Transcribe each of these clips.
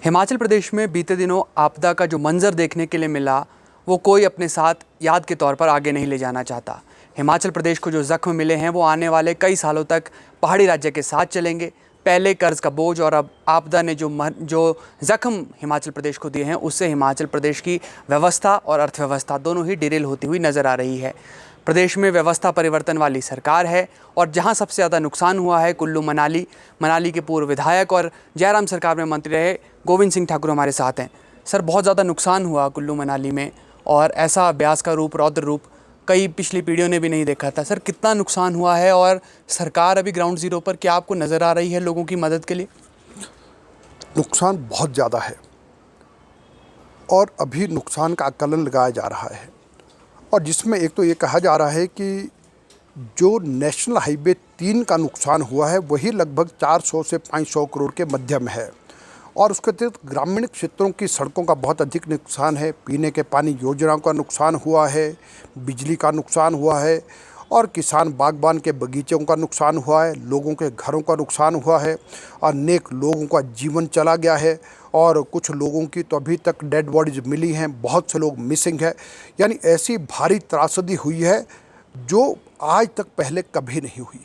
हिमाचल प्रदेश में बीते दिनों आपदा का जो मंजर देखने के लिए मिला वो कोई अपने साथ याद के तौर पर आगे नहीं ले जाना चाहता। हिमाचल प्रदेश को जो जख्म मिले हैं वो आने वाले कई सालों तक पहाड़ी राज्य के साथ चलेंगे। पहले कर्ज का बोझ और अब आपदा ने जो जख्म हिमाचल प्रदेश को दिए हैं उससे हिमाचल प्रदेश की व्यवस्था और अर्थव्यवस्था दोनों ही डिरेल होती हुई नज़र आ रही है। प्रदेश में व्यवस्था परिवर्तन वाली सरकार है और जहां सबसे ज़्यादा नुकसान हुआ है कुल्लू मनाली के पूर्व विधायक और जयराम सरकार में मंत्री रहे गोविंद सिंह ठाकुर हमारे साथ हैं। सर, बहुत ज़्यादा नुकसान हुआ कुल्लू मनाली में और ऐसा अभ्यास का रूप, रौद्र रूप कई पिछली पीढ़ियों ने भी नहीं देखा था। सर, कितना नुकसान हुआ है और सरकार अभी ग्राउंड ज़ीरो पर क्या आपको नज़र आ रही है लोगों की मदद के लिए? नुकसान बहुत ज़्यादा है और अभी नुकसान का आकलन लगाया जा रहा है और जिसमें एक तो ये कहा जा रहा है कि जो नेशनल हाईवे 3 का नुकसान हुआ है वही लगभग 400 से 500 करोड़ के मध्य में है और उसके अतिरिक्त ग्रामीण क्षेत्रों की सड़कों का बहुत अधिक नुकसान है, पीने के पानी योजनाओं का नुकसान हुआ है, बिजली का नुकसान हुआ है और किसान बागबान के बगीचों का नुकसान हुआ है, लोगों के घरों का नुकसान हुआ है, अनेक लोगों का जीवन चला गया है और कुछ लोगों की तो अभी तक डेड बॉडीज मिली हैं, बहुत से लोग मिसिंग है। यानी ऐसी भारी त्रासदी हुई है जो आज तक पहले कभी नहीं हुई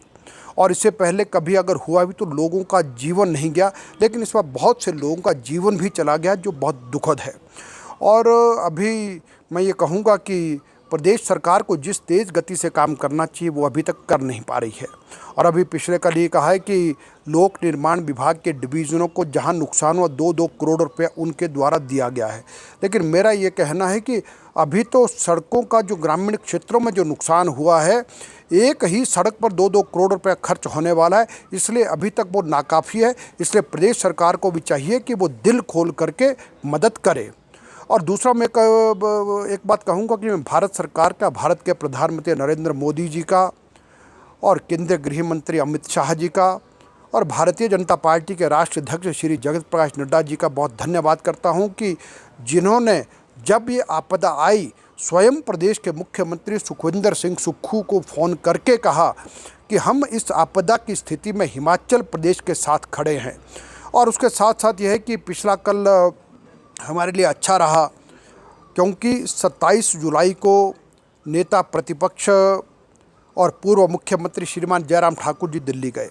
और इससे पहले कभी अगर हुआ भी तो लोगों का जीवन नहीं गया, लेकिन इस बार बहुत से लोगों का जीवन भी चला गया जो बहुत दुखद है। और अभी मैं ये कहूँगा कि प्रदेश सरकार को जिस तेज़ गति से काम करना चाहिए वो अभी तक कर नहीं पा रही है और अभी पिछले कल ये कहा है कि लोक निर्माण विभाग के डिवीज़नों को जहां नुकसान हुआ 2-2 करोड़ रुपये उनके द्वारा दिया गया है, लेकिन मेरा ये कहना है कि अभी तो सड़कों का जो ग्रामीण क्षेत्रों में जो नुकसान हुआ है, एक ही सड़क पर 2-2 करोड़ रुपये खर्च होने वाला है, इसलिए अभी तक वो नाकाफ़ी है। इसलिए प्रदेश सरकार को भी चाहिए कि वो दिल खोल करके मदद करे। और दूसरा मैं एक बात कहूँगा कि मैं भारत सरकार का, भारत के प्रधानमंत्री नरेंद्र मोदी जी का और केंद्रीय गृह मंत्री अमित शाह जी का और भारतीय जनता पार्टी के राष्ट्रीय अध्यक्ष श्री जगत प्रकाश नड्डा जी का बहुत धन्यवाद करता हूं कि जिन्होंने जब ये आपदा आई स्वयं प्रदेश के मुख्यमंत्री सुखविंदर सिंह सुक्खू को फ़ोन करके कहा कि हम इस आपदा की स्थिति में हिमाचल प्रदेश के साथ खड़े हैं। और उसके साथ साथ यह है कि पिछला कल हमारे लिए अच्छा रहा क्योंकि 27 जुलाई को नेता प्रतिपक्ष और पूर्व मुख्यमंत्री श्रीमान जयराम ठाकुर जी दिल्ली गए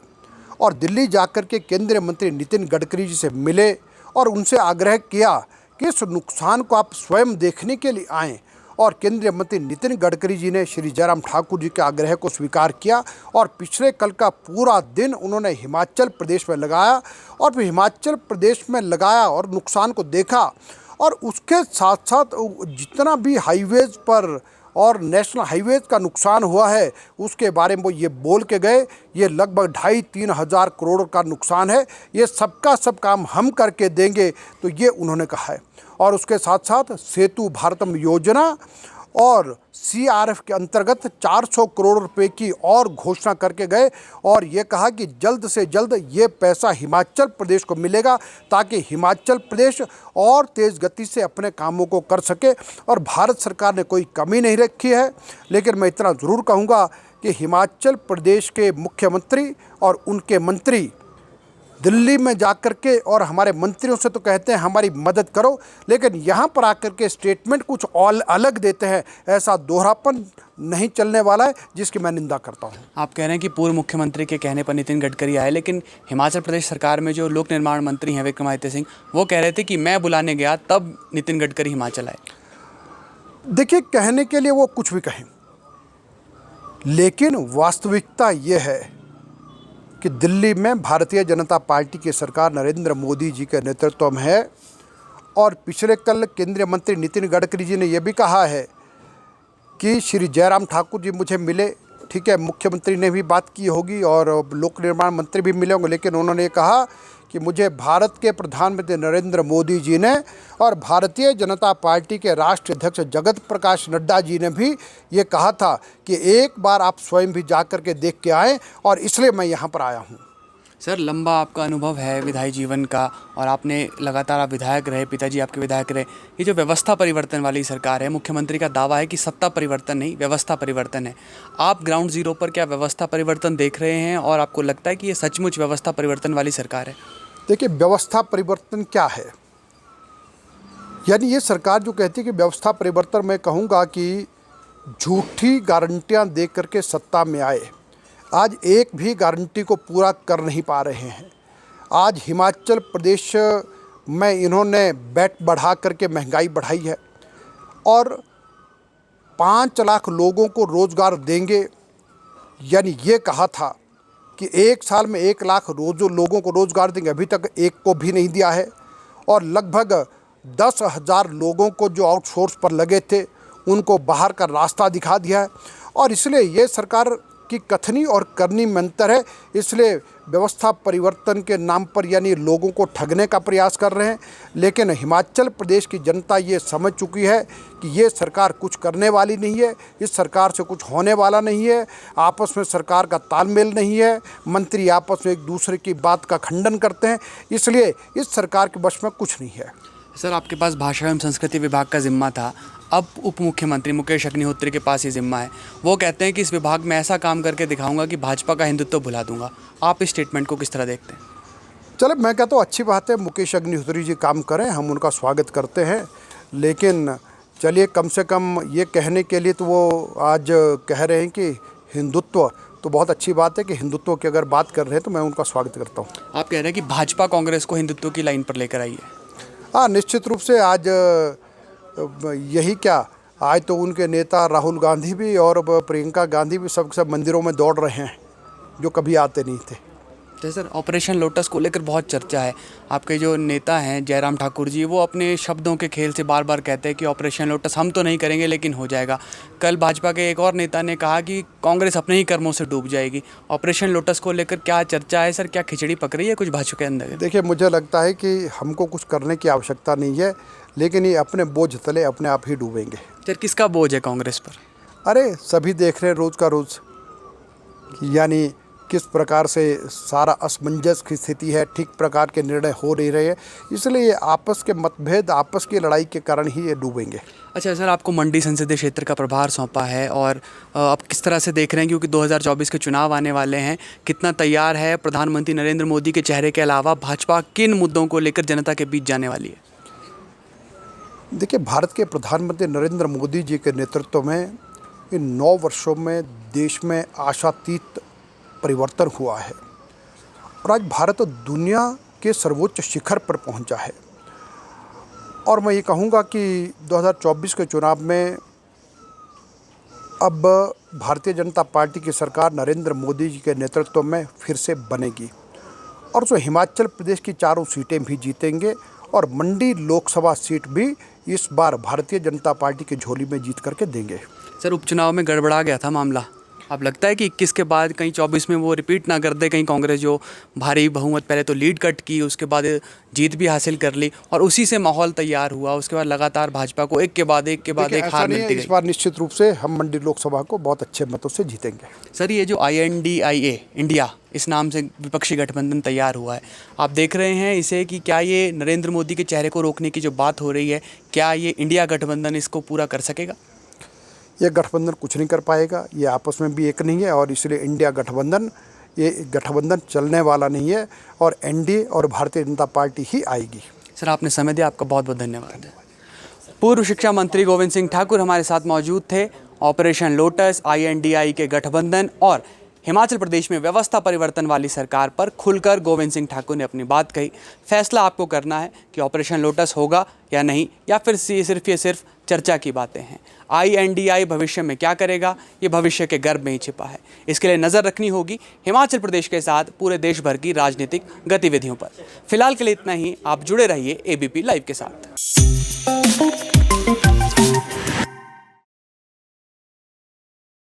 और दिल्ली जाकर के केंद्रीय मंत्री नितिन गडकरी जी से मिले और उनसे आग्रह किया कि इस नुकसान को आप स्वयं देखने के लिए आएँ। और केंद्रीय मंत्री नितिन गडकरी जी ने श्री जयराम ठाकुर जी के आग्रह को स्वीकार किया और पिछले कल का पूरा दिन उन्होंने हिमाचल प्रदेश में लगाया और फिर हिमाचल प्रदेश में लगाया और नुकसान को देखा और उसके साथ साथ जितना भी हाईवेज़ पर और नेशनल हाईवेज़ का नुकसान हुआ है उसके बारे में वो ये बोल के गए, ये लगभग 2,500-3 हज़ार करोड़ का नुकसान है, ये सबका सब काम हम करके देंगे, तो ये उन्होंने कहा है। और उसके साथ साथ सेतु भारतम योजना और CRF के अंतर्गत 400 करोड़ रुपए की और घोषणा करके गए और ये कहा कि जल्द से जल्द ये पैसा हिमाचल प्रदेश को मिलेगा ताकि हिमाचल प्रदेश और तेज़ गति से अपने कामों को कर सके। और भारत सरकार ने कोई कमी नहीं रखी है, लेकिन मैं इतना ज़रूर कहूँगा कि हिमाचल प्रदेश के मुख्यमंत्री और उनके मंत्री दिल्ली में जाकर के और हमारे मंत्रियों से तो कहते हैं हमारी मदद करो, लेकिन यहाँ पर आकर के स्टेटमेंट कुछ और अलग देते हैं। ऐसा दोहरापन नहीं चलने वाला है जिसकी मैं निंदा करता हूँ। आप कह रहे हैं कि पूर्व मुख्यमंत्री के कहने पर नितिन गडकरी आए, लेकिन हिमाचल प्रदेश सरकार में जो लोक निर्माण मंत्री हैं विक्रमादित्य सिंह, वो कह रहे थे कि मैं बुलाने गया तब नितिन गडकरी हिमाचल आए। देखिए, कहने के लिए वो कुछ भी कहें, लेकिन वास्तविकता ये है कि दिल्ली में भारतीय जनता पार्टी की सरकार नरेंद्र मोदी जी के नेतृत्व में है और पिछले कल केंद्रीय मंत्री नितिन गडकरी जी ने यह भी कहा है कि श्री जयराम ठाकुर जी मुझे मिले। ठीक है, मुख्यमंत्री ने भी बात की होगी और लोक निर्माण मंत्री भी मिले होंगे, लेकिन उन्होंने ये कहा कि मुझे भारत के प्रधानमंत्री नरेंद्र मोदी जी ने और भारतीय जनता पार्टी के राष्ट्रीय अध्यक्ष जगत प्रकाश नड्डा जी ने भी ये कहा था कि एक बार आप स्वयं भी जाकर के देख के आएँ और इसलिए मैं यहाँ पर आया हूँ। सर, लंबा आपका अनुभव है विधायी जीवन का और आपने लगातार आप विधायक रहे, पिताजी आपके विधायक रहे। ये जो व्यवस्था परिवर्तन वाली सरकार है, मुख्यमंत्री का दावा है कि सत्ता परिवर्तन नहीं व्यवस्था परिवर्तन है। आप ग्राउंड ज़ीरो पर क्या व्यवस्था परिवर्तन देख रहे हैं और आपको लगता है कि ये सचमुच व्यवस्था परिवर्तन वाली सरकार है? देखिए, व्यवस्था परिवर्तन क्या है? यानी ये सरकार जो कहती है कि व्यवस्था परिवर्तन, मैं कहूँगा कि झूठी गारंटियाँ दे करके सत्ता में आए, आज एक भी गारंटी को पूरा कर नहीं पा रहे हैं। आज हिमाचल प्रदेश में इन्होंने वैट बढ़ा करके महंगाई बढ़ाई है और 5 लाख लोगों को रोज़गार देंगे, यानी ये कहा था कि एक साल में 1 लाख लोगों को रोज़गार देंगे, अभी तक एक को भी नहीं दिया है। और लगभग 10,000 लोगों को जो आउटसोर्स पर लगे थे उनको बाहर का रास्ता दिखा दिया है। और इसलिए ये सरकार की कथनी और करनी में अंतर है। इसलिए व्यवस्था परिवर्तन के नाम पर यानी लोगों को ठगने का प्रयास कर रहे हैं। लेकिन हिमाचल प्रदेश की जनता ये समझ चुकी है कि ये सरकार कुछ करने वाली नहीं है, इस सरकार से कुछ होने वाला नहीं है। आपस में सरकार का तालमेल नहीं है, मंत्री आपस में एक दूसरे की बात का खंडन करते हैं, इसलिए इस सरकार के वश में कुछ नहीं है। सर, आपके पास भाषा एवं संस्कृति विभाग का जिम्मा था, अब उप मुख्यमंत्री मुकेश अग्निहोत्री के पास ये जिम्मा है। वो कहते हैं कि इस विभाग में ऐसा काम करके दिखाऊंगा कि भाजपा का हिंदुत्व भुला दूंगा। आप इस स्टेटमेंट को किस तरह देखते हैं? चलो, मैं कहता हूँ अच्छी बात है, मुकेश अग्निहोत्री जी काम करें, हम उनका स्वागत करते हैं। लेकिन चलिए, कम से कम ये कहने के लिए तो वो आज कह रहे हैं कि हिंदुत्व, तो बहुत अच्छी बात है कि हिंदुत्व की अगर बात कर रहे हैं तो मैं उनका स्वागत करता हूँ। आप कह रहे हैं कि भाजपा कांग्रेस को हिंदुत्व की लाइन पर लेकर आई है? हाँ, निश्चित रूप से। आज यही क्या, आज तो उनके नेता राहुल गांधी भी और प्रियंका गांधी भी सब मंदिरों में दौड़ रहे हैं, जो कभी आते नहीं थे। तो सर, ऑपरेशन लोटस को लेकर बहुत चर्चा है। आपके जो नेता हैं जयराम ठाकुर जी, वो अपने शब्दों के खेल से बार बार कहते हैं कि ऑपरेशन लोटस हम तो नहीं करेंगे लेकिन हो जाएगा। कल भाजपा के एक और नेता ने कहा कि कांग्रेस अपने ही कर्मों से डूब जाएगी। ऑपरेशन लोटस को लेकर क्या चर्चा है सर? क्या खिचड़ी पक रही है कुछ भाजपा के अंदर? देखिए, मुझे लगता है कि हमको कुछ करने की आवश्यकता नहीं है, लेकिन ये अपने बोझ तले अपने आप ही डूबेंगे। सर, किसका बोझ है कांग्रेस पर? अरे, सभी देख रहे हैं रोज़ का रोज़, यानी किस प्रकार से सारा असमंजस की स्थिति है, ठीक प्रकार के निर्णय हो नहीं रहे हैं। इसलिए ये आपस के मतभेद, आपस की लड़ाई के कारण ही ये डूबेंगे। अच्छा सर, आपको मंडी संसदीय क्षेत्र का प्रभार सौंपा है और आप किस तरह से देख रहे हैं, क्योंकि 2024 के चुनाव आने वाले हैं, कितना तैयार है प्रधानमंत्री नरेंद्र मोदी के चेहरे के अलावा भाजपा किन मुद्दों को लेकर जनता के बीच जाने वाली है? देखिए, भारत के प्रधानमंत्री नरेंद्र मोदी जी के नेतृत्व में इन 9 वर्षों में देश में आशातीत परिवर्तन हुआ है और आज भारत दुनिया के सर्वोच्च शिखर पर पहुंचा है। और मैं ये कहूँगा कि 2024 के चुनाव में अब भारतीय जनता पार्टी की सरकार नरेंद्र मोदी जी के नेतृत्व में फिर से बनेगी और जो हिमाचल प्रदेश की 4 सीटें भी जीतेंगे और मंडी लोकसभा सीट भी इस बार भारतीय जनता पार्टी की झोली में जीत करके देंगे। सर, उपचुनाव में गड़बड़ा गया था मामला। अब लगता है कि 21 के बाद कहीं 24 में वो रिपीट ना कर दे, कहीं कांग्रेस जो भारी बहुमत पहले तो लीड कट की, उसके बाद जीत भी हासिल कर ली और उसी से माहौल तैयार हुआ, उसके बाद लगातार भाजपा को एक के बाद एक हार मिलती गई। इस बार निश्चित रूप से हम मंडी लोकसभा को बहुत अच्छे मतों से जीतेंगे। सर, ये जो INDIA इंडिया इस नाम से विपक्षी गठबंधन तैयार हुआ है, आप देख रहे हैं इसे कि क्या ये नरेंद्र मोदी के चेहरे को रोकने की जो बात हो रही है, क्या ये इंडिया गठबंधन इसको पूरा कर सकेगा? ये गठबंधन कुछ नहीं कर पाएगा, ये आपस में भी एक नहीं है और इसलिए इंडिया गठबंधन, ये गठबंधन चलने वाला नहीं है और NDA और भारतीय जनता पार्टी ही आएगी। सर, आपने समय दिया, आपका बहुत बहुत धन्यवाद। पूर्व शिक्षा मंत्री गोविंद सिंह ठाकुर हमारे साथ मौजूद थे। ऑपरेशन लोटस, INDI के गठबंधन और हिमाचल प्रदेश में व्यवस्था परिवर्तन वाली सरकार पर खुलकर गोविंद सिंह ठाकुर ने अपनी बात कही। फैसला आपको करना है कि ऑपरेशन लोटस होगा या नहीं, या फिर ये सिर्फ चर्चा की बातें हैं। INDI भविष्य में क्या करेगा, ये भविष्य के गर्भ में ही छिपा है। इसके लिए नज़र रखनी होगी हिमाचल प्रदेश के साथ पूरे देश भर की राजनीतिक गतिविधियों पर। फिलहाल के लिए इतना ही। आप जुड़े रहिए ABP लाइव के साथ।